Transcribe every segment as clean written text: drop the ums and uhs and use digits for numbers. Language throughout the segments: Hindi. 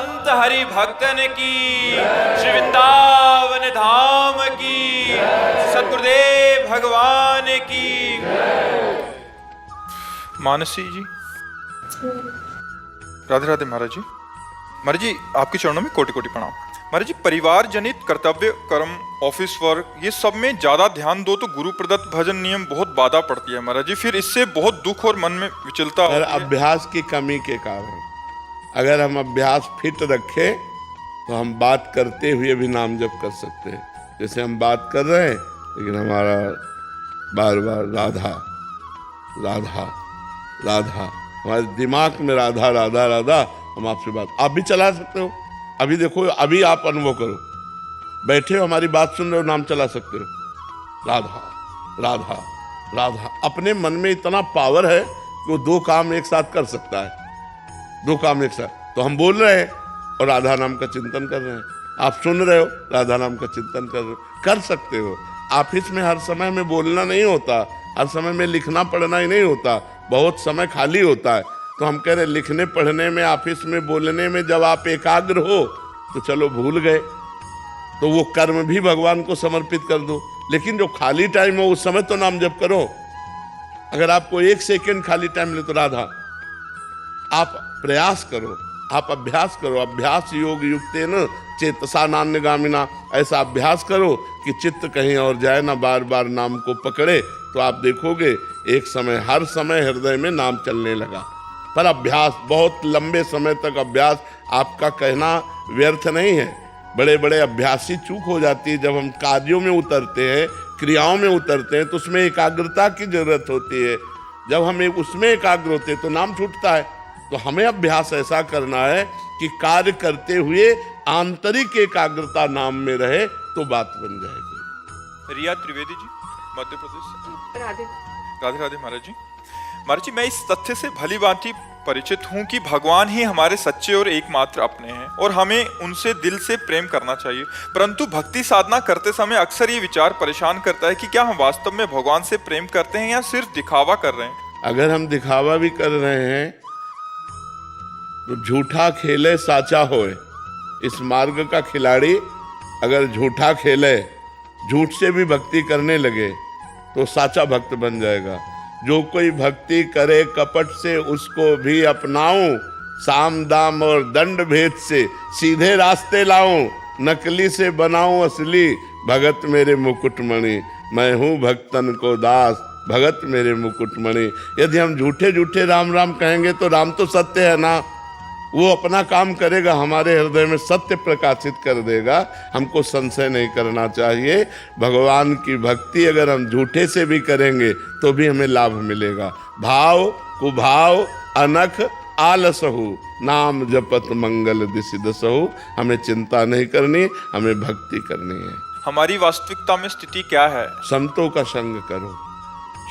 संत हरि भक्तन की, श्री वृंदावन धाम की, सद्गुरुदेव भगवान की। मानसी जी, राधे राधे महाराज जी। महाराज जी, आपके चरणों में कोटि कोटि प्रणाम। महाराज जी, परिवार जनित कर्तव्य, कर्म, ऑफिस वर्क, ये सब में ज्यादा ध्यान दो तो गुरु प्रदत्त भजन नियम बहुत बाधा पड़ती है महाराज जी। फिर इससे बहुत दुख और मन में विचलता होती है। अभ्यास की कमी के कारण, अगर हम अभ्यास फिट रखें तो हम बात करते हुए भी नाम जप कर सकते हैं। जैसे हम बात कर रहे हैं लेकिन हमारा बार बार राधा राधा राधा, हमारे दिमाग में राधा राधा राधा, हम आपसे बात, आप भी चला सकते हो। अभी देखो, अभी आप अनुभव करो, बैठे हो हमारी बात सुन रहे हो, नाम चला सकते हो, राधा राधा राधा। अपने मन में इतना पावर है कि वो दो काम एक साथ कर सकता है, दो काम एक साथ। तो हम बोल रहे हैं और राधा नाम का चिंतन कर रहे हैं, आप सुन रहे हो, राधा नाम का चिंतन कर रहे हो, कर सकते हो। ऑफिस में हर समय में बोलना नहीं होता, हर समय में लिखना पढ़ना ही नहीं होता, बहुत समय खाली होता है। तो हम कह रहे लिखने पढ़ने में, ऑफिस में बोलने में जब आप एकाग्र हो तो चलो भूल गए, तो वो कर्म भी भगवान को समर्पित कर दो। लेकिन जो खाली टाइम हो उस समय तो नाम जप करो। अगर आपको 1 सेकंड खाली टाइम मिले तो राधा, आप प्रयास करो, आप अभ्यास करो। अभ्यास योग युक्तेन चेतसा नान्यगामिना, ऐसा अभ्यास करो कि चित्त कहीं और जाए ना, बार बार नाम को पकड़े। तो आप देखोगे एक समय, हर समय हृदय में नाम चलने लगा। पर अभ्यास, बहुत लंबे समय तक अभ्यास, आपका कहना व्यर्थ नहीं है। बड़े बड़े अभ्यासी चूक हो जाती है। जब हम कार्यों में उतरते हैं, क्रियाओं में उतरते हैं, तो उसमें एकाग्रता की जरूरत होती है। जब हम उसमें एकाग्र होते हैं तो नाम छूटता है। तो हमें अभ्यास ऐसा करना है कि कार्य करते हुए आंतरिक एकाग्रता नाम में रहे तो बात बन जाएगी। रिया त्रिवेदी जी, मध्य प्रदेश से। राधे राधे राधे महाराज जी। महाराज जी, मैं इस तथ्य से भली भांति परिचित हूँ कि भगवान ही हमारे सच्चे और एकमात्र अपने हैं और हमें उनसे दिल से प्रेम करना चाहिए। परंतु भक्ति साधना करते समय अक्सर ये विचार परेशान करता है कि क्या हम वास्तव में भगवान से प्रेम करते हैं या सिर्फ दिखावा कर रहे हैं। अगर हम दिखावा भी कर रहे हैं तो झूठा खेले साचा होए। इस मार्ग का खिलाड़ी अगर झूठा खेले, झूठ से भी भक्ति करने लगे तो साचा भक्त बन जाएगा। जो कोई भक्ति करे कपट से उसको भी अपनाऊं, साम दाम और दंड भेद से सीधे रास्ते लाऊं, नकली से बनाऊं असली, भगत मेरे मुकुटमणि, मैं हूं भक्तन को दास, भगत मेरे मुकुटमणि। यदि हम झूठे झूठे राम राम कहेंगे तो राम तो सत्य है ना, वो अपना काम करेगा, हमारे हृदय में सत्य प्रकाशित कर देगा। हमको संशय नहीं करना चाहिए। भगवान की भक्ति अगर हम झूठे से भी करेंगे तो भी हमें लाभ मिलेगा। भाव कुभाव अनख आलसहु, नाम जपत मंगल दिसि दसहु। हमें चिंता नहीं करनी, हमें भक्ति करनी है। हमारी वास्तविकता में स्थिति क्या है? संतों का संग करो।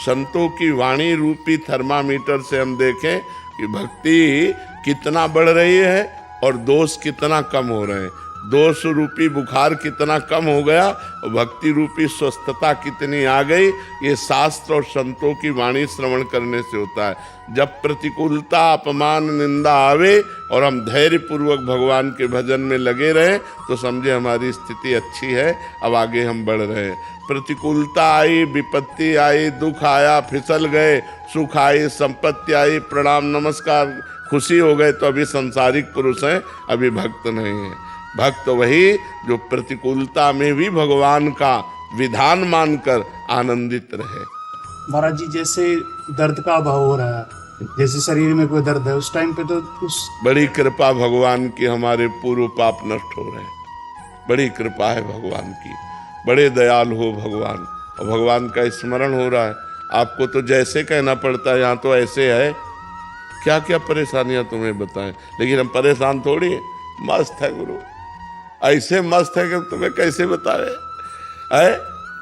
संतों की वाणी रूपी थर्मामीटर से हम देखें कि भक्ति कितना बढ़ रही है और दोष कितना कम हो रहे हैं। दोष रूपी बुखार कितना कम हो गया और भक्ति रूपी स्वस्थता कितनी आ गई। ये शास्त्र और संतों की वाणी श्रवण करने से होता है। जब प्रतिकूलता, अपमान, निंदा आवे और हम धैर्य पूर्वक भगवान के भजन में लगे रहें तो समझे हमारी स्थिति अच्छी है, अब आगे हम बढ़ रहे हैं। प्रतिकूलता आई, विपत्ति आई, दुख आया, फिसल गए, सुख आई, संपत्ति आई, प्रणाम नमस्कार, खुशी हो गए, तो अभी सांसारिक पुरुष हैं, अभी भक्त नहीं है। भक्त वही जो प्रतिकूलता में भी भगवान का विधान मानकर आनंदित रहे। महाराज जी, जैसे दर्द का अभाव हो रहा है, जैसे शरीर में कोई दर्द है, उस टाइम पे तो उस बड़ी कृपा भगवान की, हमारे पूर्व पाप नष्ट हो रहे हैं। बड़ी कृपा है भगवान की, बड़े दयालु हो भगवान, और भगवान का स्मरण हो रहा है। आपको तो जैसे कहना पड़ता है, यहाँ तो ऐसे है, क्या क्या परेशानियां तुम्हें बताएं, लेकिन हम परेशान थोड़ी हैं। मस्त है गुरु, ऐसे मस्त है कि तुम्हें कैसे बतावे है।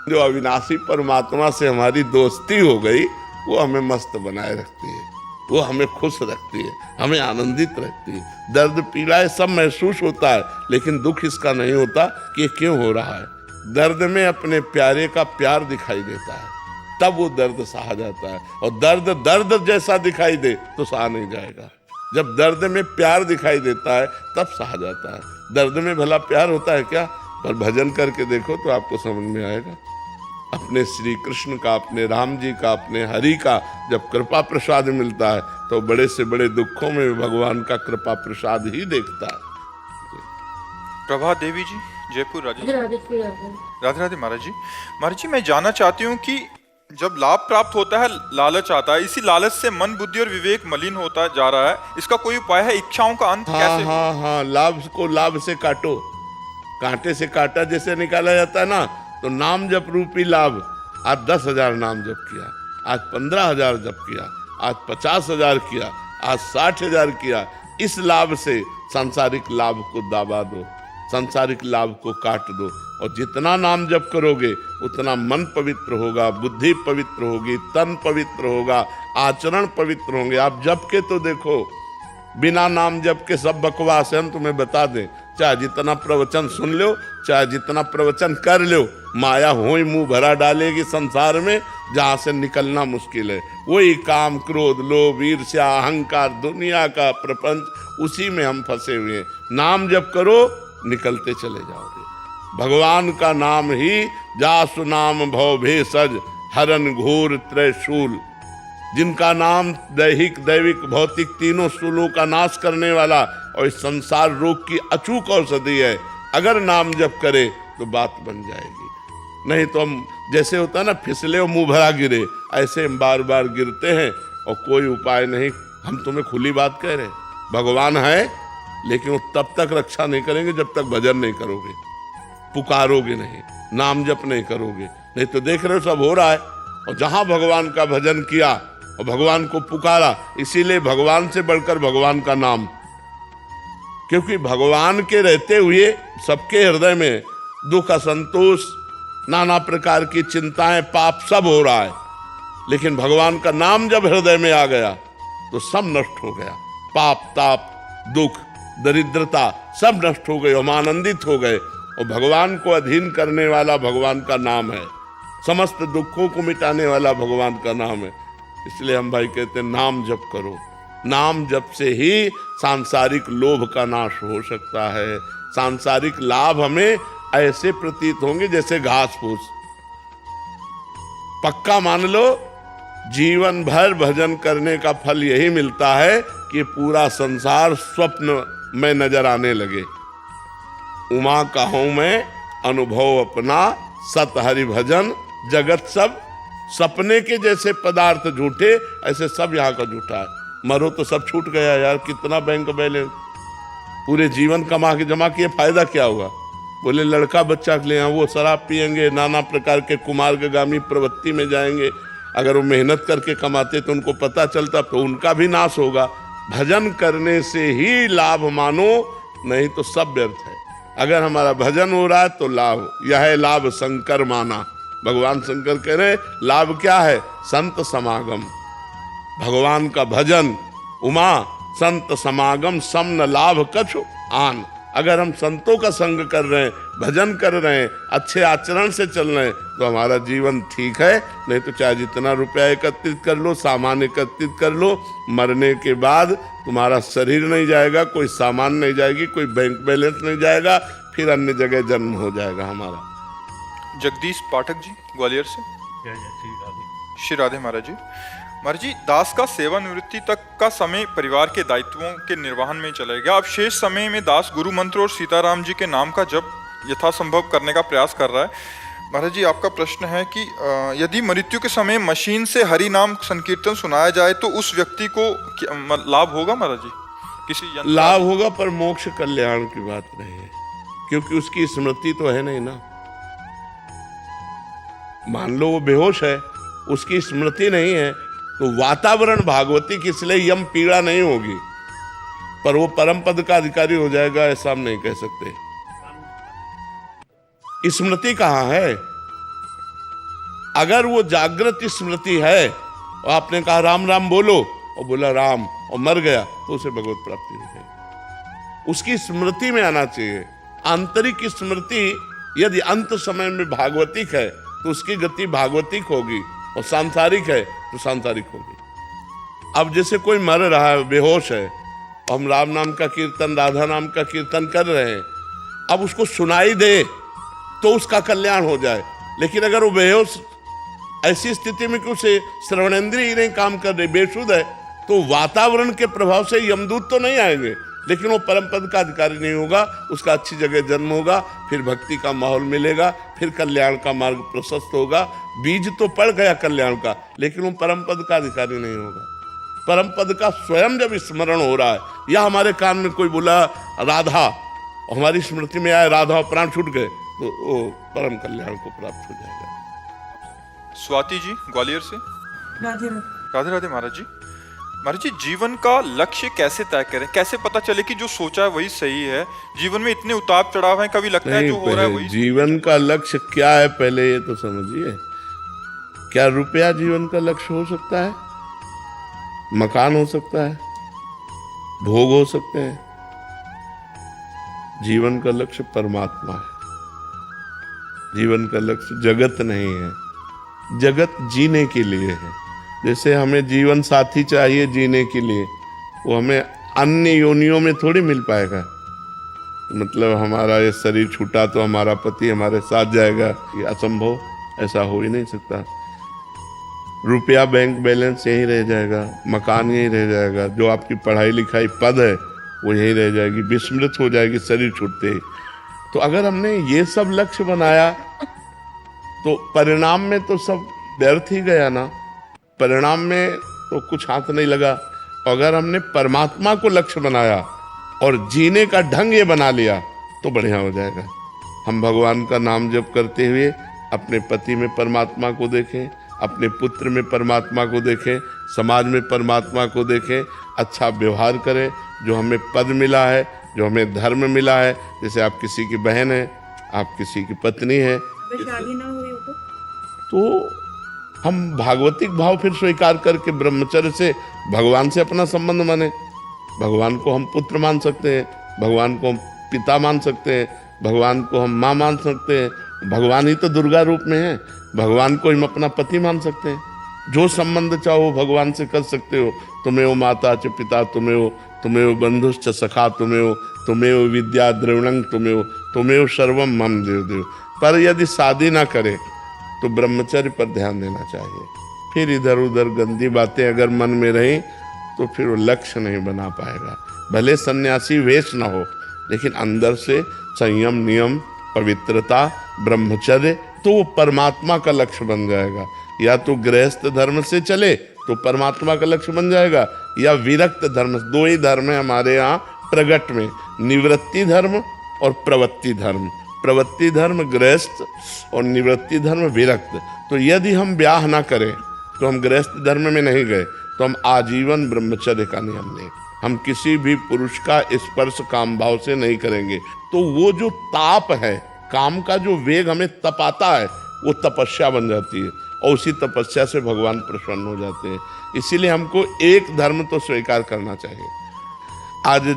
जो अविनाशी परमात्मा से हमारी दोस्ती हो गई, वो हमें मस्त बनाए रखती है, वो हमें खुश रखती है, हमें आनंदित रखती है। दर्द पीड़ा सब महसूस होता है, लेकिन दुख इसका नहीं होता कि ये क्यों हो रहा है। दर्द में अपने प्यारे का प्यार दिखाई देता है, तब वो दर्द सहा जाता है। और दर्द दर्द जैसा दिखाई दे तो सहा नहीं जाएगा। जब दर्द में प्यार दिखाई देता है तब सहा जाता है। दर्द में भला प्यार होता है क्या? पर भजन करके देखो तो आपको समझ में आएगा। अपने श्री कृष्ण का, अपने राम जी का, अपने हरि का जब कृपा प्रसाद मिलता है तो बड़े से बड़े दुखों में भगवान का कृपा प्रसाद ही देखता है। प्रभा देवी जी, जयपुर, राजस्थान। राधे राधे राधे महाराज जी। महाराज जी, मैं जानना चाहती हूँ कि जब लाभ प्राप्त होता है, लालच आता है, इसी लालच से मन, बुद्धि और विवेक मलिन होता जा रहा है, इसका कोई उपाय है? इच्छाओं का अंत कैसे हो? हाँ, लाभ को लाभ से काटो। कांटे से कांटा जैसे निकाला जाता है ना, तो नाम जप रूपी लाभ। आज 10,000 नाम जप किया, आज 15,000 जप किया, आज 50,000 किया, आज 60,000 किया। इस लाभ से सांसारिक लाभ को दाबा दो, सांसारिक लाभ को काट दो। और जितना नाम जप करोगे उतना मन पवित्र होगा, बुद्धि पवित्र होगी, तन पवित्र होगा, आचरण पवित्र होंगे। आप जप के तो देखो, बिना नाम जप के सब बकवास है। हम तुम्हें बता दें, चाहे जितना प्रवचन सुन लो, चाहे जितना प्रवचन कर लो, माया होई मुंह भरा डालेगी संसार में, जहां से निकलना मुश्किल है। वही काम, क्रोध, लोभ, ईर्ष्या, अहंकार, दुनिया का प्रपंच, उसी में हम फंसे हुए हैं। नाम जप करो, निकलते चले जाओगे। भगवान का नाम ही जासु नाम भव भेषज हरन घोर त्रैशूल। जिनका नाम दैहिक, दैविक, भौतिक तीनों शूलों का नाश करने वाला और इस संसार रोग की अचूक औषधि है। अगर नाम जप करे तो बात बन जाएगी। नहीं तो हम जैसे होता है ना, फिसले और मुंह भरा गिरे, ऐसे हम बार बार गिरते हैं और कोई उपाय नहीं। हम तुम्हें खुली बात कह रहे हैं, भगवान है, लेकिन वो तब तक रक्षा नहीं करेंगे जब तक भजन नहीं करोगे, पुकारोगे नहीं, नाम जप नहीं करोगे। नहीं तो देख रहे हो सब हो रहा है। और जहां भगवान का भजन किया और भगवान को पुकारा, इसीलिए भगवान से बढ़कर भगवान का नाम, क्योंकि भगवान के रहते हुए सबके हृदय में दुख, असंतोष, नाना प्रकार की चिंताएं, पाप सब हो रहा है। लेकिन भगवान का नाम जब हृदय में आ गया तो सब नष्ट हो गया। पाप, ताप, दुख, दरिद्रता सब नष्ट हो गए, हम आनंदित हो गए। और भगवान को अधीन करने वाला भगवान का नाम है, समस्त दुखों को मिटाने वाला भगवान का नाम है। इसलिए हम भाई कहते हैं, नाम जप करो। नाम जप से ही सांसारिक लोभ का नाश हो सकता है। सांसारिक लाभ हमें ऐसे प्रतीत होंगे जैसे घास फूस। पक्का मान लो, जीवन भर भजन करने का फल यही मिलता है कि पूरा संसार स्वप्न में नजर आने लगे। उमा कहूं मैं अनुभव अपना, सत हरि भजन जगत सब सपने के जैसे पदार्थ झूठे, ऐसे सब यहाँ का झूठा है। मरो तो सब छूट गया यार, कितना बैंक बैलेंस, पूरे जीवन कमा के जमा किए, फायदा क्या हुआ? बोले लड़का बच्चा के लिए वो शराब पियेंगे, नाना प्रकार के कुमार्गामी प्रवृत्ति में जाएंगे। अगर वो मेहनत करके कमाते तो उनको पता चलता तो उनका भी नाश होगा। भजन करने से ही लाभ मानो, नहीं तो सब व्यर्थ है। अगर हमारा भजन हो रहा है तो लाभ, यह है लाभ शंकर माना। भगवान शंकर कह रहे लाभ क्या है? संत समागम, भगवान का भजन। उमा संत समागम सम न लाभ कछु आन। अगर हम संतों का संग कर रहे हैं, भजन कर रहे हैं, अच्छे आचरण से चल रहे हैं, तो हमारा जीवन ठीक है। नहीं तो चाहे जितना रुपया एकत्रित कर लो, सामान एकत्रित कर लो, मरने के बाद तुम्हारा शरीर नहीं जाएगा, कोई सामान नहीं जाएगी, कोई बैंक बैलेंस नहीं जाएगा, फिर अन्य जगह जन्म हो जाएगा हमारा। जगदीश पाठक जी, ग्वालियर से। श्री राधे महाराज जी। महाराज जी, दास का सेवानिवृत्ति तक का समय परिवार के दायित्वों के निर्वहन में चला गया। अब शेष समय में दास गुरु मंत्र और सीताराम जी के नाम का जप यथासंभव करने का प्रयास कर रहा है। महाराज जी, आपका प्रश्न है कि यदि मृत्यु के समय मशीन से हरि नाम संकीर्तन सुनाया जाए तो उस व्यक्ति को लाभ होगा? महाराज जी, किसी लाभ होगा, पर मोक्ष कल्याण की बात नहीं है, क्योंकि उसकी स्मृति तो है नहीं ना। मान लो वो बेहोश है, उसकी स्मृति नहीं है, तो वातावरण भागवती की, इसलिए यम पीड़ा नहीं होगी, पर वो परम पद का अधिकारी हो जाएगा, ऐसा हम नहीं कह सकते। स्मृति कहां है? अगर वो जागृत स्मृति है और आपने कहा राम राम बोलो और बोला राम और मर गया, तो उसे भगवत प्राप्ति हो जाएगी। उसकी स्मृति में आना चाहिए। आंतरिक स्मृति यदि अंत समय में भागवतिक है तो उसकी गति भागवतिक होगी, और सांसारिक है तो सांसारिक होगी। अब जैसे कोई मर रहा है, बेहोश है, हम राम नाम का कीर्तन, राधा नाम का कीर्तन कर रहे हैं, अब उसको सुनाई दे तो उसका कल्याण हो जाए। लेकिन अगर वो बेहोश, ऐसी स्थिति में कि उसे श्रवणेंद्रिय नहीं काम कर रही, बेसुध है, तो वातावरण के प्रभाव से यमदूत तो नहीं आएंगे, लेकिन वो परम पद का अधिकारी नहीं होगा, उसका अच्छी जगह जन्म होगा, फिर भक्ति का माहौल मिलेगा, फिर कल्याण का मार्ग प्रशस्त होगा। बीज तो पड़ गया कल्याण का, लेकिन वो परम पद का अधिकारी नहीं होगा। परम पद का स्वयं जब स्मरण हो रहा है, या हमारे कान में कोई बोला राधा, हमारी स्मृति में आए राधा, प्राण छूट गए, तो वो परम कल्याण को प्राप्त हो जाएगा। स्वाति जी ग्वालियर से। राधे राधे राधे महाराज जी। महाराज जी, जीवन का लक्ष्य कैसे तय करें? कैसे पता चले कि जो सोचा है वही सही है? जीवन में इतने उतार चढ़ाव हैं, कभी लगता है जो हो रहा है वही। जीवन का लक्ष्य क्या है पहले ये तो समझिए। क्या रुपया जीवन का लक्ष्य हो सकता है? मकान हो सकता है, भोग हो सकते हैं। जीवन का लक्ष्य परमात्मा है। जीवन का लक्ष्य जगत नहीं है, जगत जीने के लिए है। जैसे हमें जीवन साथी चाहिए जीने के लिए, वो हमें अन्य योनियों में थोड़ी मिल पाएगा। मतलब हमारा ये शरीर छूटा तो हमारा पति हमारे साथ जाएगा, ये असंभव, ऐसा हो ही नहीं सकता। रुपया बैंक बैलेंस यहीं रह जाएगा, मकान यहीं रह जाएगा, जो आपकी पढ़ाई लिखाई पद है वो यहीं रह जाएगी, विस्मृत हो जाएगी शरीर छूटते ही। तो अगर हमने ये सब लक्ष्य बनाया तो परिणाम में तो सब व्यर्थ ही गया ना, परिणाम में तो कुछ हाथ नहीं लगा। अगर हमने परमात्मा को लक्ष्य बनाया और जीने का ढंग ये बना लिया तो बढ़िया हो जाएगा। हम भगवान का नाम जप करते हुए अपने पति में परमात्मा को देखें, अपने पुत्र में परमात्मा को देखें, समाज में परमात्मा को देखें, अच्छा व्यवहार करें। जो हमें पद मिला है, जो हमें धर्म मिला है, जैसे आप किसी की बहन है, आप किसी की पत्नी है, शादी ना हुई हो तो हम भागवतिक भाव फिर स्वीकार करके ब्रह्मचर्य से भगवान से अपना संबंध माने। भगवान को हम पुत्र मान सकते हैं, भगवान को हम पिता मान सकते हैं, भगवान को हम माँ मान सकते हैं, भगवान ही तो दुर्गा रूप में है, भगवान को हम अपना पति मान सकते हैं। जो संबंध चाहो भगवान से कर सकते हो। तुम्हें माता च पिता तुम्हें बंधुश्च सखा तुम्हें विद्या द्रविणं तुम्हें सर्वम मम देव। पर यदि शादी ना करे तो ब्रह्मचर्य पर ध्यान देना चाहिए। फिर इधर उधर गंदी बातें अगर मन में रही तो फिर वो लक्ष्य नहीं बना पाएगा। भले सन्यासी वेश ना हो, लेकिन अंदर से संयम, नियम, पवित्रता, ब्रह्मचर्य, तो वो परमात्मा का लक्ष्य बन जाएगा। या तो गृहस्थ धर्म से चले तो परमात्मा का लक्ष्य बन जाएगा, या विरक्त धर्म। दो ही धर्म है हमारे यहाँ प्रगट में, निवृत्ति धर्म और प्रवृत्ति धर्म। प्रवृत्ति धर्म गृहस्थ और निवृत्ति धर्म विरक्त। तो यदि हम ब्याह ना करें तो हम गृहस्थ धर्म में नहीं गए, तो हम आजीवन ब्रह्मचर्य का नियम लें। हम किसी भी पुरुष का स्पर्श काम भाव से नहीं करेंगे। तो वो जो ताप है, काम का जो वेग हमें तपाता है, वो तपस्या बन जाती है, और उसी तपस्या से भगवान प्रसन्न हो जाते हैं। इसीलिए हमको एक धर्म तो स्वीकार करना चाहिए। आज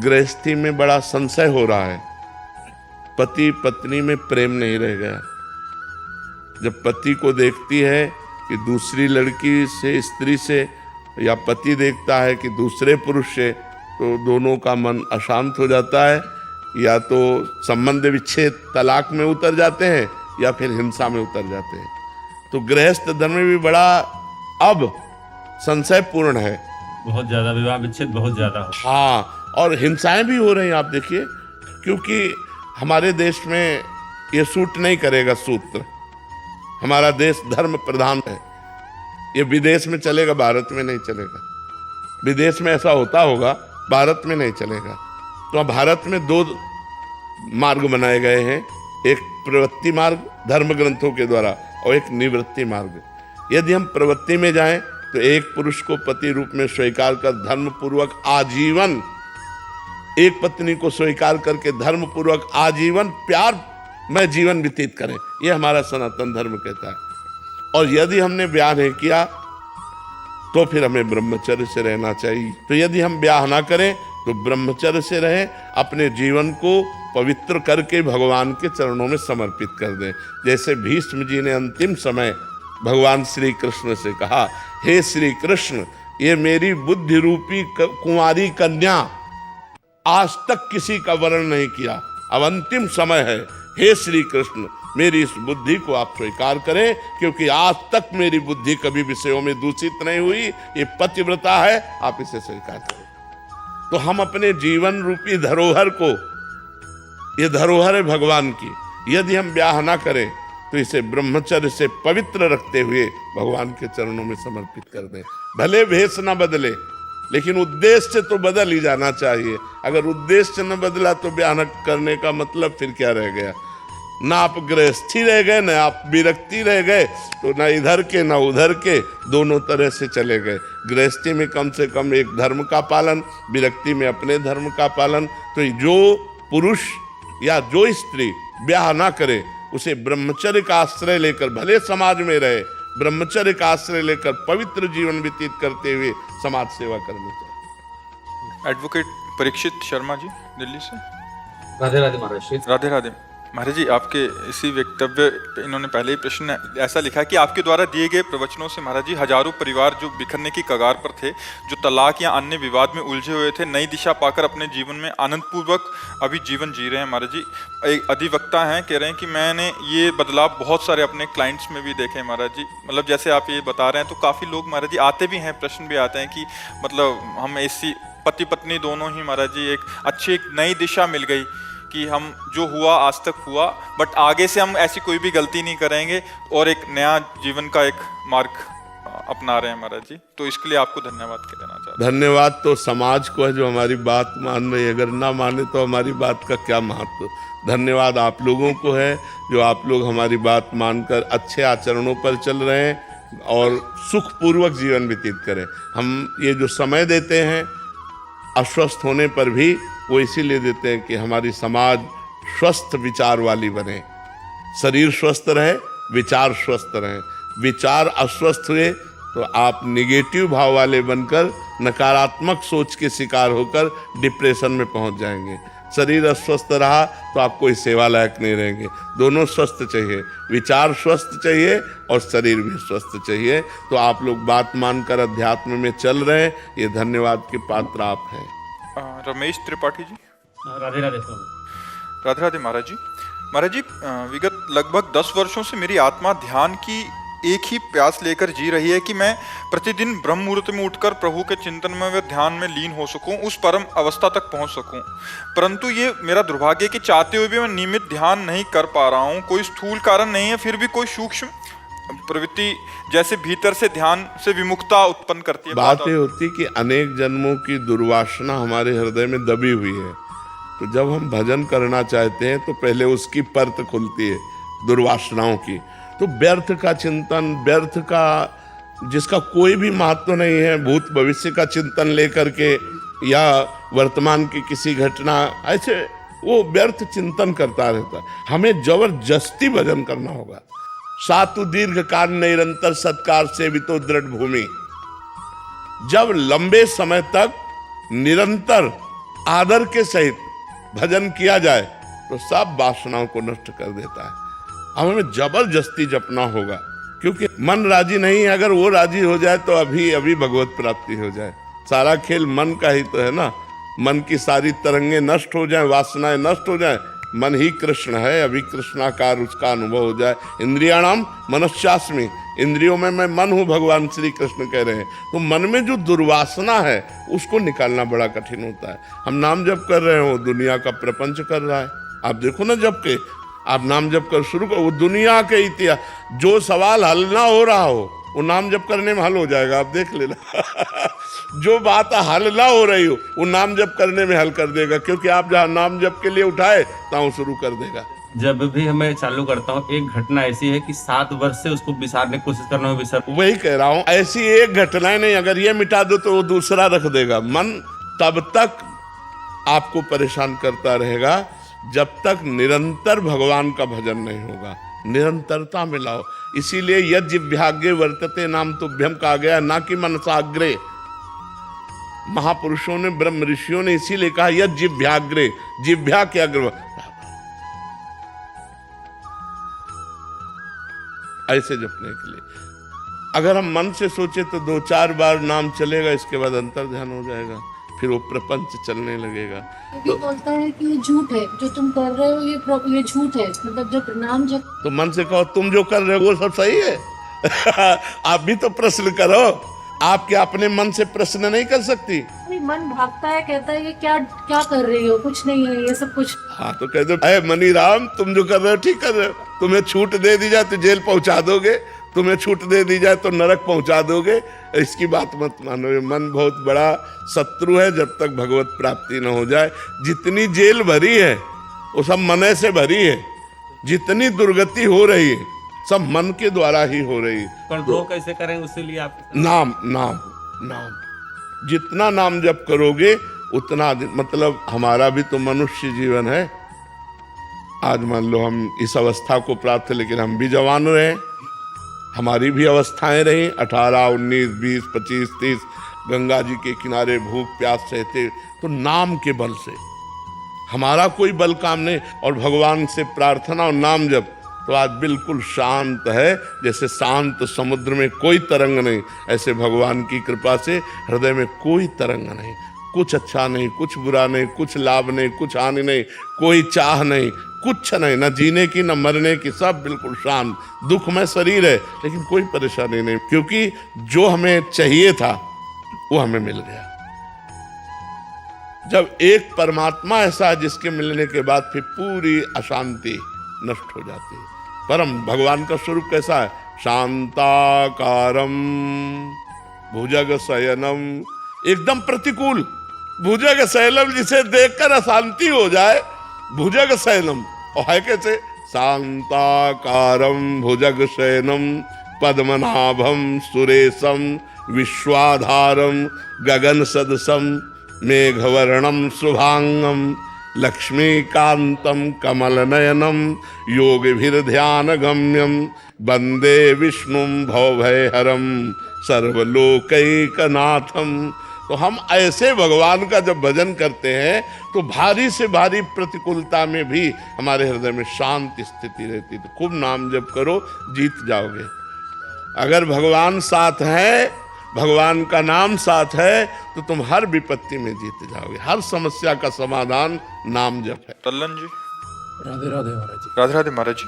गृहस्थी में बड़ा संशय हो रहा है, पति पत्नी में प्रेम नहीं रह गया। जब पति को देखती है कि दूसरी लड़की से, स्त्री से, या पति देखता है कि दूसरे पुरुष से, तो दोनों का मन अशांत हो जाता है। या तो संबंध विच्छेद, तलाक में उतर जाते हैं, या फिर हिंसा में उतर जाते हैं। तो गृहस्थ धर्म में भी बड़ा अब संशयपूर्ण है, बहुत ज्यादा विवाह विच्छेद बहुत ज्यादा हो। हाँ, और हिंसाएं भी हो रही हैं। आप देखिए, क्योंकि हमारे देश में ये सूट नहीं करेगा सूत्र। हमारा देश धर्म प्रधान है। ये विदेश में चलेगा, भारत में नहीं चलेगा। विदेश में ऐसा होता होगा, भारत में नहीं चलेगा। तो अब भारत में दो मार्ग बनाए गए हैं, एक प्रवृत्ति मार्ग धर्म ग्रंथों के द्वारा, और एक निवृत्ति मार्ग। यदि हम प्रवृत्ति में जाएं तो एक पुरुष को पति रूप में स्वीकार कर धर्म पूर्वक आजीवन, एक पत्नी को स्वीकार करके धर्म पूर्वक आजीवन प्यार में जीवन व्यतीत करें, ये हमारा सनातन धर्म कहता है। और यदि हमने ब्याह नहीं किया तो फिर हमें ब्रह्मचर्य से रहना चाहिए। तो यदि हम ब्याह ना करें तो ब्रह्मचर्य से रहें, अपने जीवन को पवित्र करके भगवान के चरणों में समर्पित कर दें। जैसे भीष्म जी ने अंतिम समय भगवान श्री कृष्ण से कहा, हे श्री कृष्ण, ये मेरी बुद्धि रूपी कुंवारी कन्या आज तक किसी का वर्ण नहीं किया, अब अंतिम समय है। हे श्री कृष्ण, मेरी इस बुद्धि को आप स्वीकार करें, क्योंकि आज तक मेरी बुद्धि कभी विषयों में दूषित नहीं हुई। ये पतिव्रता है, आप इसे स्वीकार करें। तो हम अपने जीवन रूपी धरोहर को, ये धरोहर है भगवान की, यदि हम ब्याह ना करें तो इसे ब्रह्मचर्य से पवित्र रखते हुए भगवान के चरणों में समर्पित कर दें। भले भेष ना बदले, लेकिन उद्देश्य तो बदल ही जाना चाहिए। अगर उद्देश्य न बदला तो ब्याह न करने का मतलब फिर क्या रह गया? ना आप गृहस्थी रह गए, ना आप विरक्ति रह गए, तो ना इधर के ना उधर के, दोनों तरह से चले गए। गृहस्थी में कम से कम एक धर्म का पालन, विरक्ति में अपने धर्म का पालन। तो जो पुरुष या जो स्त्री ब्याह ना करे, उसे ब्रह्मचर्य का आश्रय लेकर, भले समाज में रहे, ब्रह्मचर्य का आश्रय लेकर पवित्र जीवन व्यतीत करते हुए समाज सेवा करनी चाहिए। एडवोकेट परीक्षित शर्मा जी, दिल्ली से। राधे राधे महाराज जी। राधे राधे महाराज जी। आपके इसी वक्तव्य पे इन्होंने पहले ही प्रश्न ऐसा लिखा कि आपके द्वारा दिए गए प्रवचनों से महाराज जी हजारों परिवार जो बिखरने की कगार पर थे, जो तलाक या अन्य विवाद में उलझे हुए थे, नई दिशा पाकर अपने जीवन में आनंदपूर्वक अभी जीवन जी रहे हैं। महाराज जी एक अधिवक्ता हैं, कह रहे हैं कि मैंने ये बदलाव बहुत सारे अपने क्लाइंट्स में भी देखे हैं महाराज जी। मतलब जैसे आप ये बता रहे हैं तो काफ़ी लोग महाराज जी आते भी हैं, प्रश्न भी आते हैं कि मतलब हम ऐसी पति पत्नी दोनों ही महाराज जी एक अच्छी एक नई दिशा मिल गई कि हम जो हुआ आज तक हुआ, बट आगे से हम ऐसी कोई भी गलती नहीं करेंगे और एक नया जीवन का एक मार्ग अपना रहे हैं महाराज जी। तो इसके लिए आपको धन्यवाद देना चाहते हैं। धन्यवाद तो समाज को है जो हमारी बात मान रही है, अगर ना माने तो हमारी बात का क्या महत्व। धन्यवाद आप लोगों को है जो आप लोग हमारी बात मानकर अच्छे आचरणों पर चल रहे हैं और सुखपूर्वक जीवन व्यतीत करें। हम ये जो समय देते हैं अस्वस्थ होने पर भी वो इसीलिए देते हैं कि हमारी समाज स्वस्थ विचार वाली बने, शरीर स्वस्थ रहे, विचार स्वस्थ रहे। विचार अस्वस्थ हुए तो आप निगेटिव भाव वाले बनकर नकारात्मक सोच के शिकार होकर डिप्रेशन में पहुंच जाएंगे। शरीर अस्वस्थ रहा तो आप कोई सेवा लायक नहीं रहेंगे। दोनों स्वस्थ चाहिए, विचार स्वस्थ चाहिए और शरीर भी स्वस्थ चाहिए। तो आप लोग बात मानकर अध्यात्म में चल रहे हैं, ये धन्यवाद के पात्र आप हैं। रमेश त्रिपाठी जी। राधे राधे स्वामी। राधे राधे महाराज जी। महाराज जी विगत लगभग 10 वर्षों से मेरी आत्मा ध्यान की एक ही प्यास लेकर जी रही है कि मैं प्रतिदिन ब्रह्म मुहूर्त में उठकर प्रभु के चिंतन में व ध्यान में लीन हो सकूं, उस परम अवस्था तक पहुंच सकूं। परंतु ये मेरा दुर्भाग्य कि चाहते हुए भी मैं नियमित ध्यान नहीं कर पा रहा हूं। कोई स्थूल कारण नहीं है, फिर भी कोई सूक्ष्म प्रवृत्ति जैसे भीतर से ध्यान से विमुखता उत्पन्न करती है। बात ये होती कि अनेक जन्मों की दुर्वासना हमारे हृदय में दबी हुई है, तो जब हम भजन करना चाहते हैं तो पहले उसकी परत खुलती है दुर्वासनाओं की। तो व्यर्थ का चिंतन, व्यर्थ का जिसका कोई भी महत्व नहीं है, भूत भविष्य का चिंतन लेकर के या वर्तमान की किसी घटना, ऐसे वो व्यर्थ चिंतन करता रहता है। हमें जबरदस्ती भजन करना होगा। सातु दीर्घ काल निरंतर सत्कार से भी तो दृढ़ भूमि। जब लंबे समय तक निरंतर आदर के सहित भजन किया जाए तो सब वासनाओं को नष्ट कर देता है। अब हमें जबरदस्ती जपना होगा, क्योंकि मन राजी नहीं है। अगर वो राजी हो जाए तो अभी अभी भगवत प्राप्ति हो जाए। सारा खेल मन का ही तो है ना। मन की सारी तरंगे नष्ट हो जाए, वासनाएं नष्ट हो जाए, मन ही कृष्ण है, अभी कृष्णाकार उसका अनुभव हो जाए। इंद्रियाणाम मनश्चास्मि, इंद्रियों में मैं मन हूँ, भगवान श्री कृष्ण कह रहे हैं। तो मन में जो दुर्वासना है उसको निकालना बड़ा कठिन होता है। हम नाम जप कर रहे हो, दुनिया का प्रपंच कर रहा है। आप देखो ना, जब के आप नाम जप कर शुरू करो, वो दुनिया के इतिहास, जो सवाल हल ना हो रहा हो वो नाम जप करने में हल हो जाएगा। आप देख लेना जो बात हल ना हो रही हो वो नाम जप करने में हल कर देगा, क्योंकि आप जहाँ नाम जप के लिए उठाए तहाँ शुरू कर देगा। जब भी मैं चालू करता हूँ, एक घटना ऐसी है कि 7 वर्ष से उसको विसारने की कोशिश कर रहा हूँ, विसर। वही कह रहा हूँ, ऐसी एक घटना नहीं, अगर ये मिटा दो तो वो दूसरा रख देगा। मन तब तक आपको परेशान करता रहेगा जब तक निरंतर भगवान का भजन नहीं होगा। निरंतरता में लाओ। इसीलिए यद जिह्वाग्रे वर्तते नाम तुभ्यम कहा गया, ना कि मनसाग्रे। महापुरुषों ने, ब्रह्म ऋषियों ने इसीलिए कहा यद जिह्वाग्रे, जिह्वा के अग्र, ऐसे जपने के लिए। अगर हम मन से सोचे तो 2-4 बार नाम चलेगा, इसके बाद अंतर ध्यान हो जाएगा, फिर वो प्रपंच चलने लगेगा। ये बोलता है कि ये झूठ है जो तुम कर रहे हो, ये झूठ है, मतलब जो नाम जब तो मन से कहो तुम जो कर रहे हो वो सब सही है। आप भी तो प्रश्न करो, आप क्या अपने मन से प्रश्न नहीं कर सकती? मन भागता है, कहता है ये क्या क्या कर रही हो, कुछ नहीं है ये सब कुछ। हाँ तो कह दो, अरे मनी राम तुम जो कर रहे हो ठीक कर रहे हो, तुम्हें छूट दे दी जाए तो जेल पहुंचा दोगे, तुम्हें छूट दे दी जाए तो नरक पहुंचा दोगे। इसकी बात मत मानो, ये मन बहुत बड़ा शत्रु है जब तक भगवत प्राप्ति न हो जाए। जितनी जेल भरी है वो सब मन से भरी है, जितनी दुर्गति हो रही है सब मन के द्वारा ही हो रही है। कंट्रोल कैसे करें उसके लिए आप? नाम नाम नाम, जितना नाम जप करोगे उतना, मतलब हमारा भी तो मनुष्य जीवन है। आज मान लो हम इस अवस्था को प्राप्त, लेकिन हम भी जवान रहे, हमारी भी अवस्थाएं रही 18, 19, 20, 25, 30, गंगा जी के किनारे भूख प्यास सहते, तो नाम के बल से, हमारा कोई बल काम नहीं, और भगवान से प्रार्थना और नाम जप, तो आज बिल्कुल शांत है, जैसे शांत समुद्र में कोई तरंग नहीं, ऐसे भगवान की कृपा से हृदय में कोई तरंग नहीं, कुछ अच्छा नहीं, कुछ बुरा नहीं, कुछ लाभ नहीं, कुछ हानि नहीं, कोई चाह नहीं, कुछ नहीं, न जीने की न मरने की, सब बिल्कुल शांत। दुख में शरीर है लेकिन कोई परेशानी नहीं, क्योंकि जो हमें चाहिए था वो हमें मिल गया। जब एक परमात्मा ऐसा है जिसके मिलने के बाद फिर पूरी अशांति नष्ट हो जाती है। परम भगवान का स्वरूप कैसा है? शांताकारम भुजग शयनम, एकदम प्रतिकूल भुजग शयनम, जिसे देखकर अशांति हो जाए, भुजग शयनम। और है कैसे? शांताकारम भुजग शयनम पद्मनाभम सुरेशम विश्वाधारम गगन सदसम मेघवर्णम शुभांगम लक्ष्मीकांतम कमलनयनम योगिभिर्ध्यान गम्यम वंदे विष्णुम भवभयहरम सर्वलोकैकनाथम। तो हम ऐसे भगवान का जब भजन करते हैं तो भारी से भारी प्रतिकूलता में भी हमारे हृदय में शांत स्थिति रहती। तो खूब नाम जप करो, जीत जाओगे। अगर भगवान साथ है, भगवान का नाम साथ है, तो तुम हर विपत्ति में जीत जाओगे। हर समस्या का समाधान नाम जप है। तल्लन जी। राधे राधे महाराज जी। राधे राधे महाराज जी।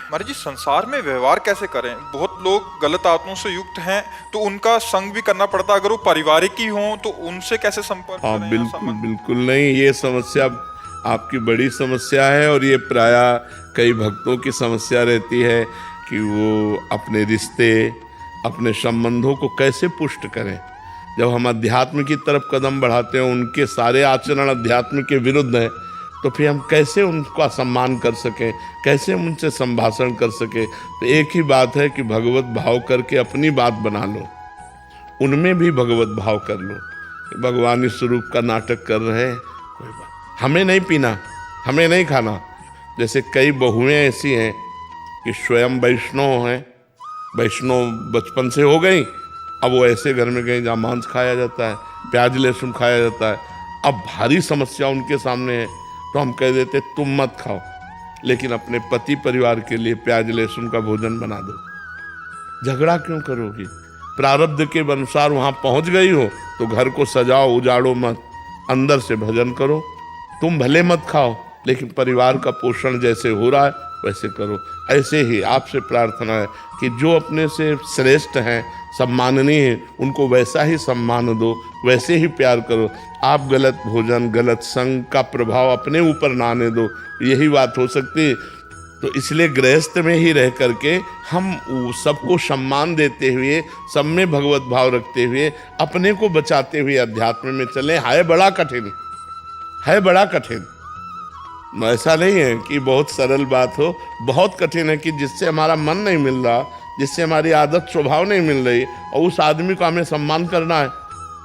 महाराज जी, संसार में व्यवहार कैसे करें? बहुत लोग गलत आत्माओं से युक्त हैं, तो उनका संग भी करना पड़ता है। अगर वो पारिवारिक ही हों तो उनसे कैसे संपर्क हाँ, करें? बिल्कुल बिल्कुल नहीं, ये समस्या आपकी बड़ी समस्या है, और ये प्रायः कई भक्तों की समस्या रहती है कि वो अपने रिश्ते, अपने संबंधों को कैसे पुष्ट करें। जब हम अध्यात्म की तरफ कदम बढ़ाते हैं, उनके सारे आचरण अध्यात्म के विरुद्ध हैं, तो फिर हम कैसे उनका सम्मान कर सकें, कैसे हम उनसे संभाषण कर सकें। तो एक ही बात है कि भगवत भाव करके अपनी बात बना लो, उनमें भी भगवत भाव कर लो। भगवानी स्वरूप का नाटक कर रहे हैं, कोई बात, हमें नहीं पीना, हमें नहीं खाना। जैसे कई बहुएं ऐसी हैं कि स्वयं वैष्णव हैं, वैष्णव बचपन से हो गई, अब वो ऐसे घर में गई जहाँ मांस खाया जाता है, प्याज लहसुन खाया जाता है। अब भारी समस्या उनके सामने है, तो हम कह देते तुम मत खाओ, लेकिन अपने पति परिवार के लिए प्याज लहसुन का भोजन बना दो। झगड़ा क्यों करोगी? प्रारब्ध के अनुसार वहाँ पहुँच गई हो तो घर को सजाओ, उजाड़ो मत, अंदर से भजन करो। तुम भले मत खाओ, लेकिन परिवार का पोषण जैसे हो रहा है वैसे करो। ऐसे ही आपसे प्रार्थना है कि जो अपने से श्रेष्ठ हैं, सम्माननीय हैं, उनको वैसा ही सम्मान दो, वैसे ही प्यार करो। आप गलत भोजन, गलत संग का प्रभाव अपने ऊपर ना आने दो, यही बात हो सकती है। तो इसलिए गृहस्थ में ही रह करके हम सबको सम्मान देते हुए, सब में भगवत भाव रखते हुए, अपने को बचाते हुए अध्यात्म में चलें। है बड़ा कठिन, है बड़ा कठिन। ऐसा नहीं है कि बहुत सरल बात हो, बहुत कठिन है कि जिससे हमारा मन नहीं मिल रहा, जिससे हमारी आदत स्वभाव नहीं मिल रही, और उस आदमी को हमें सम्मान करना है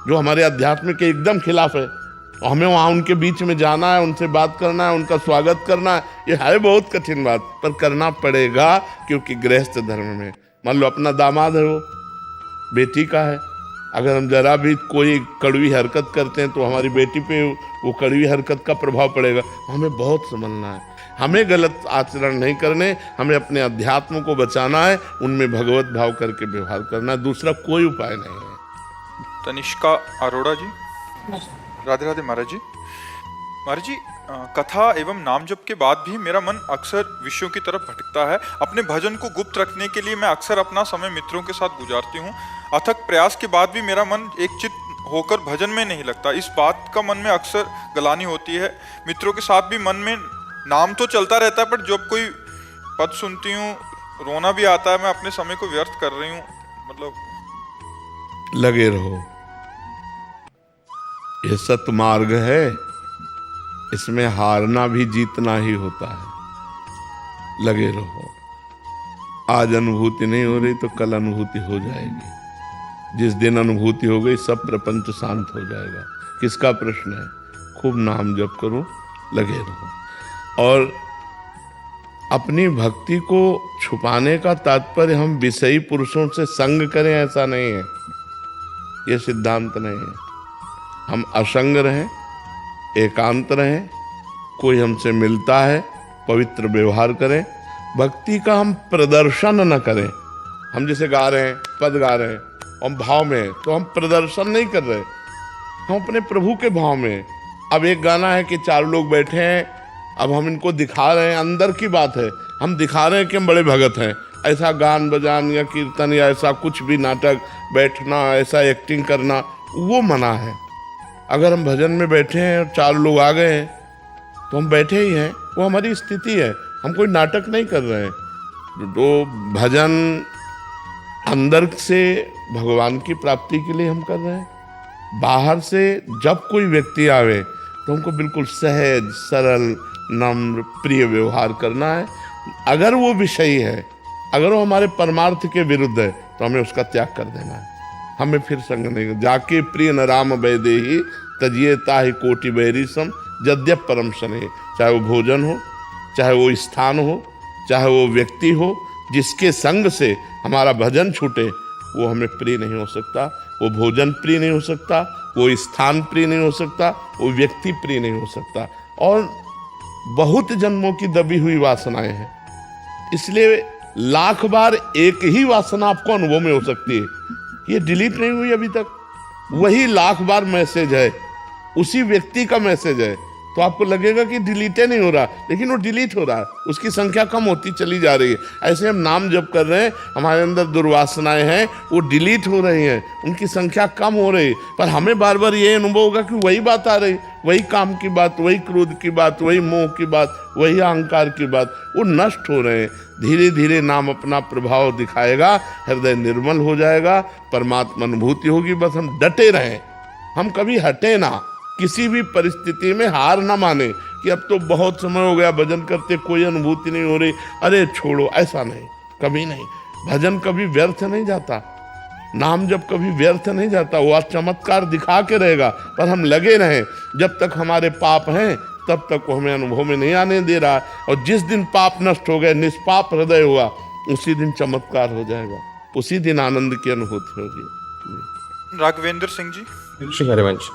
जो हमारे अध्यात्म के एकदम खिलाफ है, और हमें वहाँ उनके बीच में जाना है, उनसे बात करना है, उनका स्वागत करना है। ये है बहुत कठिन बात, पर करना पड़ेगा, क्योंकि गृहस्थ धर्म में मान लो अपना दामाद है, वो बेटी का है, अगर हम जरा भी कोई कड़वी हरकत करते हैं तो हमारी बेटी पे वो कड़वी हरकत का प्रभाव पड़ेगा। हमें बहुत समझना है, हमें गलत आचरण नहीं करने, हमें अपने अध्यात्म को बचाना है, उनमें भगवत भाव करके व्यवहार करना है, दूसरा कोई उपाय नहीं है। तनिष्का अरोड़ा जी। राधे राधे महाराज जी। महाराज जी, कथा एवं नाम जप के बाद भी मेरा मन अक्सर विषयों की तरफ भटकता है। अपने भजन को गुप्त रखने के लिए मैं अक्सर अपना समय मित्रों के साथ गुजारती हूँ। अथक प्रयास के बाद भी मेरा मन एक चित्त होकर भजन में नहीं लगता। इस बात का मन में अक्सर गलानी होती है। मित्रों के साथ भी मन में नाम तो चलता रहता है, पर जब कोई पद सुनती हूँ रोना भी आता है। मैं अपने समय को व्यर्थ कर रही हूँ। मतलब लगे रहो, ये सतमार्ग है, इसमें हारना भी जीतना ही होता है। लगे रहो, आज अनुभूति नहीं हो रही तो कल अनुभूति हो जाएगी। जिस दिन अनुभूति हो गई सब प्रपंच शांत हो जाएगा। किसका प्रश्न है? खूब नाम जप करो, लगे रहो। और अपनी भक्ति को छुपाने का तात्पर्य हम विषयी पुरुषों से संग करें ऐसा नहीं है, ये सिद्धांत नहीं है। हम असंग रहें, एकांत रहें, कोई हमसे मिलता है पवित्र व्यवहार करें। भक्ति का हम प्रदर्शन न करें। हम जैसे गा रहे हैं, पद गा रहे हैं, हम भाव में, तो हम प्रदर्शन नहीं कर रहे, हम अपने प्रभु के भाव में। अब एक गाना है कि 4 लोग बैठे हैं, अब हम इनको दिखा रहे हैं, अंदर की बात है, हम दिखा रहे हैं कि हम बड़े भगत हैं। ऐसा गान बजान या कीर्तन या ऐसा कुछ भी नाटक, बैठना, ऐसा एक्टिंग करना, वो मना है। अगर हम भजन में बैठे हैं और 4 लोग आ गए हैं तो हम बैठे ही हैं, वो हमारी स्थिति है, हम कोई नाटक नहीं कर रहे हैं। तो भजन अंदर से भगवान की प्राप्ति के लिए हम कर रहे हैं। बाहर से जब कोई व्यक्ति आवे तो हमको बिल्कुल सहज, सरल, नम्र, प्रिय व्यवहार करना है। अगर वो विषयी है, अगर वो हमारे परमार्थ के विरुद्ध है तो हमें उसका त्याग कर देना है। हमें फिर संग नहीं, जाके प्रिय न राम वैदेही तजिए ताहि कोटि बैरी सम यद्यप परम शनि। चाहे वो भोजन हो, चाहे वो स्थान हो, चाहे वो व्यक्ति हो, जिसके संग से हमारा भजन छूटे वो हमें प्रिय नहीं हो सकता। वो भोजन प्रिय नहीं हो सकता, वो स्थान प्रिय नहीं हो सकता, वो व्यक्ति प्रिय नहीं हो सकता। और बहुत जन्मों की दबी हुई वासनाएं हैं, इसलिए लाख बार एक ही वासना आपको अनुभव में हो सकती है, ये डिलीट नहीं हुई अभी तक। वही लाख बार मैसेज है, उसी व्यक्ति का मैसेज है, तो आपको लगेगा कि डिलीटे नहीं हो रहा, लेकिन वो डिलीट हो रहा है, उसकी संख्या कम होती चली जा रही है। ऐसे हम नाम जप कर रहे हैं, हमारे अंदर दुर्वासनाएं हैं, वो डिलीट हो रही हैं, उनकी संख्या कम हो रही है। पर हमें बार बार ये अनुभव होगा कि वही बात आ रही, वही काम की बात, वही क्रोध की बात, वही मोह की बात, वही अहंकार की बात, वो नष्ट हो रहे हैं। धीरे धीरे नाम अपना प्रभाव दिखाएगा, हृदय निर्मल हो जाएगा, परमात्मा अनुभूति होगी। बस हम डटे रहें, हम कभी हटे ना, किसी भी परिस्थिति में हार ना माने कि अब तो बहुत समय हो गया भजन करते, कोई अनुभूति नहीं हो रही, अरे छोड़ो, ऐसा नहीं, कभी नहीं। भजन कभी व्यर्थ नहीं जाता, नाम जब कभी व्यर्थ नहीं जाता, वो चमत्कार दिखा के रहेगा, पर हम लगे रहें। जब तक हमारे पाप हैं तब तक वो हमें अनुभव में नहीं आने दे रहा, और जिस दिन पाप नष्ट हो गए, निष्पाप हृदय हुआ, उसी दिन चमत्कार हो जाएगा, उसी दिन आनंद की अनुभूति होगी। राघवेंद्र सिंह जी। श्री हरिवंश।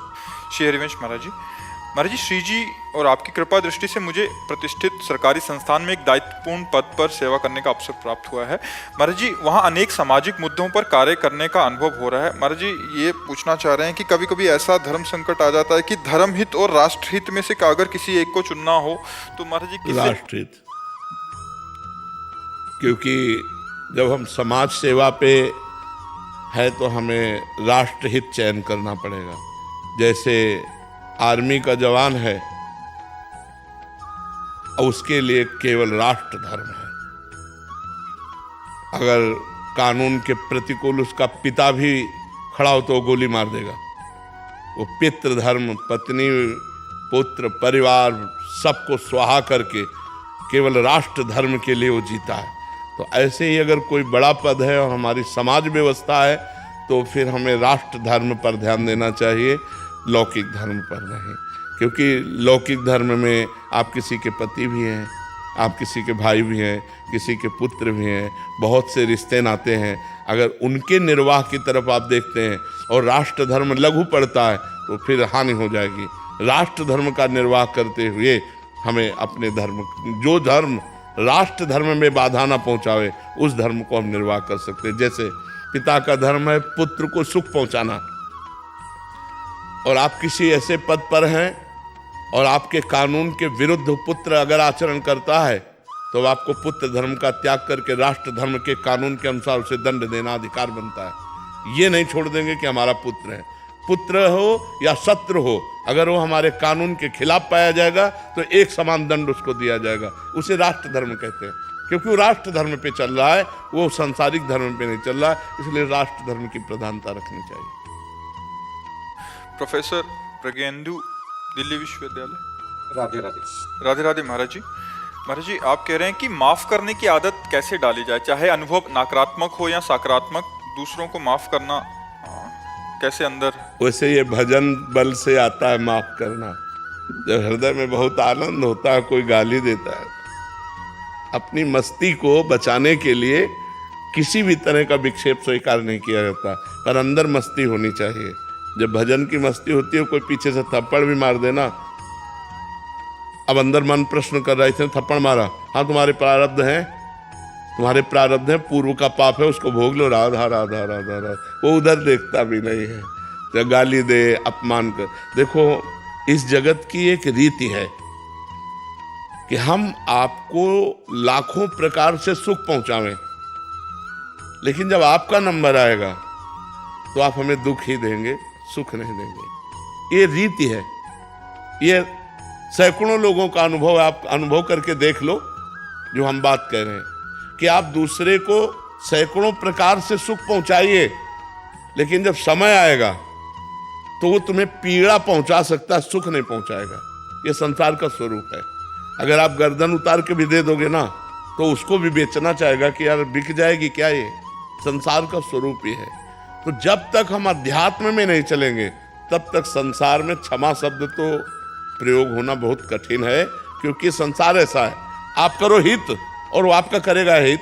श्री हरिवंश महाराज जी। महाराज जी, श्री जी और आपकी कृपा दृष्टि से मुझे प्रतिष्ठित सरकारी संस्थान में एक दायित्वपूर्ण पद पर सेवा करने का अवसर प्राप्त हुआ है। महाराज जी, वहाँ अनेक सामाजिक मुद्दों पर कार्य करने का अनुभव हो रहा है। महाराज जी, ये पूछना चाह रहे हैं कि कभी कभी ऐसा धर्म संकट आ जाता है कि धर्म हित और राष्ट्र हित में से अगर किसी एक को चुनना हो तो महाराज जी किसे? राष्ट्र हित, क्योंकि जब हम समाज सेवा पे है तो हमें राष्ट्र हित चयन करना पड़ेगा। जैसे आर्मी का जवान है, उसके लिए केवल राष्ट्र धर्म है। अगर कानून के प्रतिकूल उसका पिता भी खड़ा हो तो वो गोली मार देगा। वो पितृ धर्म, पत्नी, पुत्र, परिवार सबको स्वाहा करके केवल राष्ट्र धर्म के लिए वो जीता है। तो ऐसे ही अगर कोई बड़ा पद है और हमारी समाज व्यवस्था है तो फिर हमें राष्ट्र धर्म पर ध्यान देना चाहिए, लौकिक धर्म पर नहीं। क्योंकि लौकिक धर्म में आप किसी के पति भी हैं, आप किसी के भाई भी हैं, किसी के पुत्र भी हैं, बहुत से रिश्ते नाते हैं। अगर उनके निर्वाह की तरफ आप देखते हैं और राष्ट्र धर्म लघु पड़ता है तो फिर हानि हो जाएगी। राष्ट्र धर्म का निर्वाह करते हुए हमें अपने धर्म, जो धर्म राष्ट्र धर्म में बाधा ना पहुंचावे, उस धर्म को हम निर्वाह कर सकते हैं। जैसे पिता का धर्म है पुत्र को सुख पहुंचाना, और आप किसी ऐसे पद पर हैं और आपके कानून के विरुद्ध पुत्र अगर आचरण करता है तो आपको पुत्र धर्म का त्याग करके राष्ट्र धर्म के कानून के अनुसार उसे दंड देना अधिकार बनता है। ये नहीं छोड़ देंगे कि हमारा पुत्र है, पुत्र हो या शत्रु हो, अगर वो हमारे कानून के खिलाफ पाया जाएगा तो एक समान दंड उसको दिया जाएगा। उसे राष्ट्र धर्म कहते हैं, क्योंकि वो राष्ट्र धर्म पे चल रहा है, वो सांसारिक धर्म पे नहीं चल रहा है, इसलिए राष्ट्र धर्म की प्रधानता रखनी चाहिए। प्रोफेसर प्रज्ञेंदु, दिल्ली विश्वविद्यालय। राधे राधे। राधे राधे महाराज जी। महाराज जी, आप कह रहे हैं कि माफ करने की आदत कैसे डाली जाए, चाहे अनुभव नकारात्मक हो या सकारात्मक, दूसरों को माफ करना कैसे अंदर? वैसे ये भजन बल से आता है माफ करना। जब हृदय में बहुत आनंद होता है, कोई गाली देता है, अपनी मस्ती को बचाने के लिए किसी भी तरह का विक्षेप स्वीकार नहीं किया जाता, पर अंदर मस्ती होनी चाहिए। जब भजन की मस्ती होती है, कोई पीछे से थप्पड़ भी मार देना, अब अंदर मन प्रश्न कर रहा है, इसने थप्पड़ मारा, हाँ तुम्हारे प्रारब्ध हैं, तुम्हारे प्रारब्ध हैं, पूर्व का पाप है, उसको भोग लो, राधा राधा राधा राधा। वो उधर देखता भी नहीं है, तो गाली दे, अपमान कर। देखो, इस जगत की एक रीति है कि हम आपको लाखों प्रकार से सुख पहुंचावें, लेकिन जब आपका नंबर आएगा तो आप हमें दुख ही देंगे, सुख नहीं देंगे। ये रीति है, ये सैकड़ों लोगों का अनुभव, आप अनुभव करके देख लो जो हम बात कह रहे हैं, कि आप दूसरे को सैकड़ों प्रकार से सुख पहुंचाइए, लेकिन जब समय आएगा तो वो तुम्हें पीड़ा पहुंचा सकता है, सुख नहीं पहुंचाएगा। ये संसार का स्वरूप है। अगर आप गर्दन उतार के भी दे दोगे ना, तो उसको भी बेचना चाहेगा कि यार बिक जाएगी क्या, ये संसार का स्वरूप ही है। तो जब तक हम अध्यात्म में नहीं चलेंगे, तब तक संसार में क्षमा शब्द तो प्रयोग होना बहुत कठिन है, क्योंकि संसार ऐसा है, आप करो हित और वो आपका करेगा हित,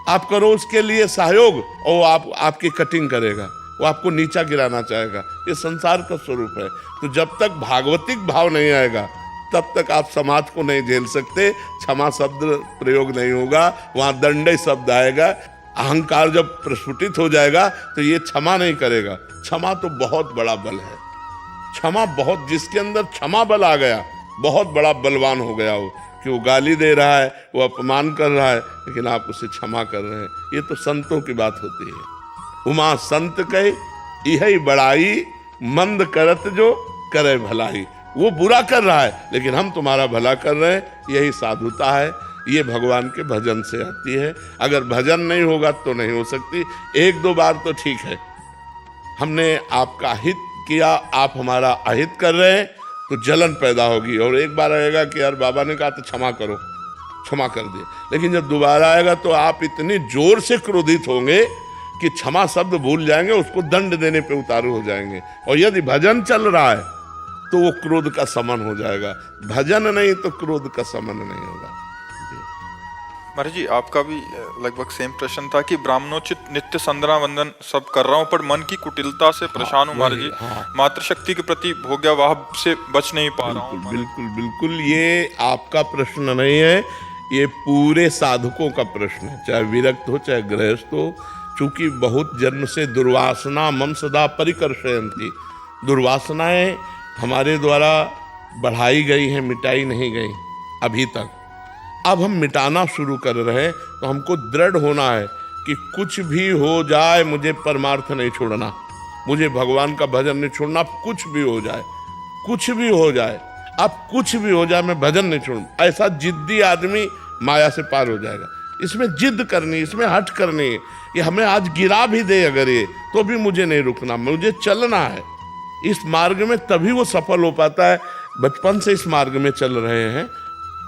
आप करो उसके लिए सहयोग और वो आपकी कटिंग करेगा, वो आपको नीचा गिराना चाहेगा। ये संसार का स्वरूप है। तो जब तक भागवतिक भाव नहीं आएगा, तब तक आप समाज को नहीं झेल सकते। क्षमा शब्द प्रयोग नहीं होगा, वहां दंडे शब्द आएगा। अहंकार जब प्रस्फुटित हो जाएगा तो ये क्षमा नहीं करेगा। क्षमा तो बहुत बड़ा बल है, क्षमा बहुत, जिसके अंदर क्षमा बल आ गया, बहुत बड़ा बलवान हो गया वो, कि वो गाली दे रहा है, वो अपमान कर रहा है, लेकिन आप उसे क्षमा कर रहे हैं। ये तो संतों की बात होती है। उमा संत कहे यही बड़ाई, मंद करत जो करे भलाई। वो बुरा कर रहा है, लेकिन हम तुम्हारा भला कर रहे हैं, यही साधुता है। ये भगवान के भजन से आती है। अगर भजन नहीं होगा तो नहीं हो सकती। एक दो बार तो ठीक है, हमने आपका हित किया, आप हमारा अहित कर रहे हैं, तो जलन पैदा होगी। और एक बार आएगा कि यार बाबा ने कहा तो क्षमा करो, क्षमा कर दिए, लेकिन जब दोबारा आएगा तो आप इतनी जोर से क्रोधित होंगे कि क्षमा शब्द भूल जाएंगे, उसको दंड देने पे उतारू हो जाएंगे। और यदि भजन चल रहा है तो वो क्रोध का समन हो जाएगा। भजन नहीं तो क्रोध का समन नहीं होगा। महाराज जी, आपका भी लगभग सेम प्रश्न था कि ब्राह्मणोचित नित्य संध्या वंदन सब कर रहा हूँ, पर मन की कुटिलता से परेशान हूँ महाराज जी। मातृशक्ति के प्रति भोग्यवाह से बच नहीं पा रहा हूँ। बिल्कुल बिल्कुल, ये आपका प्रश्न नहीं है, ये पूरे साधकों का प्रश्न है, चाहे विरक्त हो चाहे गृहस्थ हो। चूंकि बहुत जन्म से दुर्वासना मम सदा परिकर्षयन्ति, दुर्वासनाएं हमारे द्वारा बढ़ाई गई हैं, मिटाई नहीं गई अभी तक। अब हम मिटाना शुरू कर रहे हैं, तो हमको दृढ़ होना है कि कुछ भी हो जाए मुझे परमार्थ नहीं छोड़ना, मुझे भगवान का भजन नहीं छोड़ना। कुछ भी हो जाए, कुछ भी हो जाए, अब कुछ भी हो जाए, मैं भजन नहीं छोड़ूं। ऐसा जिद्दी आदमी माया से पार हो जाएगा। इसमें जिद करनी, इसमें हट करनी, कि हमें आज गिरा भी दे अगर ये, तो भी मुझे नहीं रुकना, मुझे चलना है इस मार्ग में, तभी वो सफल हो पाता है। बचपन से इस मार्ग में चल रहे हैं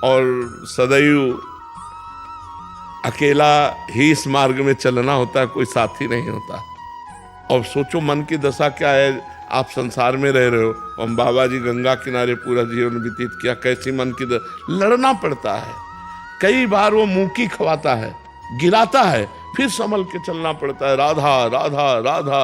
और सदैव अकेला ही इस मार्ग में चलना होता है, कोई साथी नहीं होता। और सोचो मन की दशा क्या है, आप संसार में रह रहे हो, हम बाबा जी गंगा किनारे पूरा जीवन व्यतीत किया, कैसी मन की लड़ना पड़ता है। कई बार वो मुंह की खवाता है, गिराता है, फिर संभल के चलना पड़ता है। राधा राधा राधा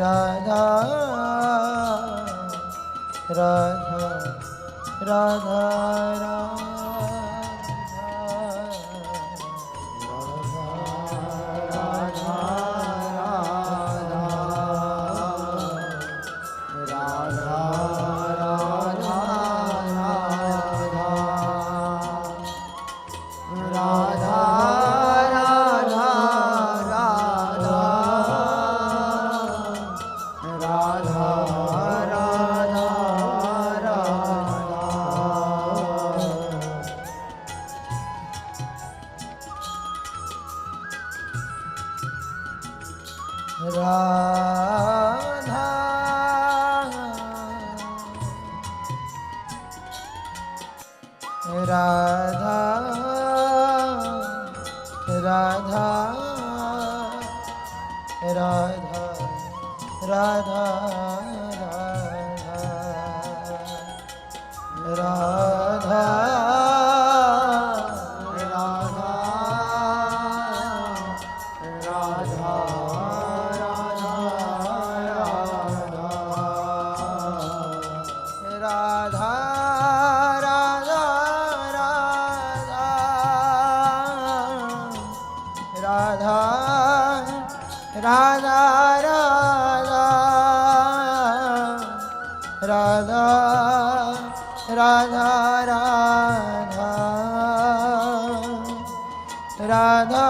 राधा राधा राधा राधा राधा राधा राधा राधा राधा राधा राधा राधा राधा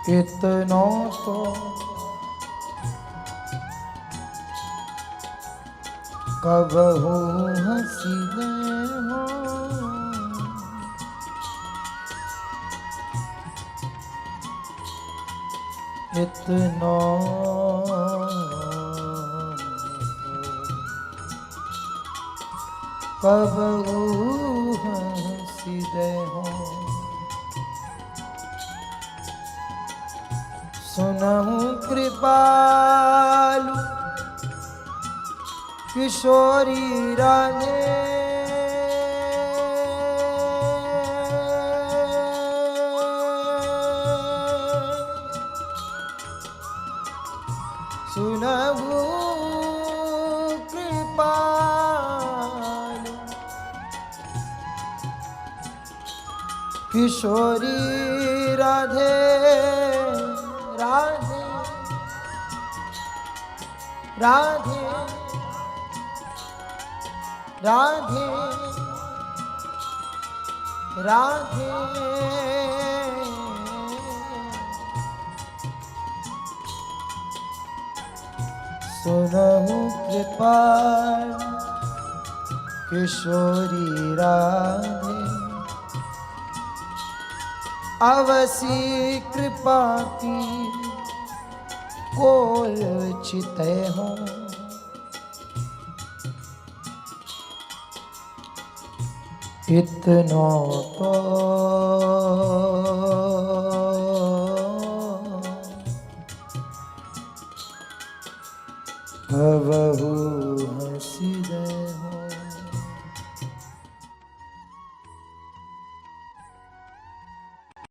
इतना तो कबहू हंसीले हो इतना कबहू हंसीले हो सुनहु कृपालु किशोरी राधे सुनहु कृपालु किशोरी राधे राधे राधे राधे राधे सुनहु कृपाल किशोरी राधे अवसी कृपा की कोल चिते हो इतना तो भवहु हंसी दे हो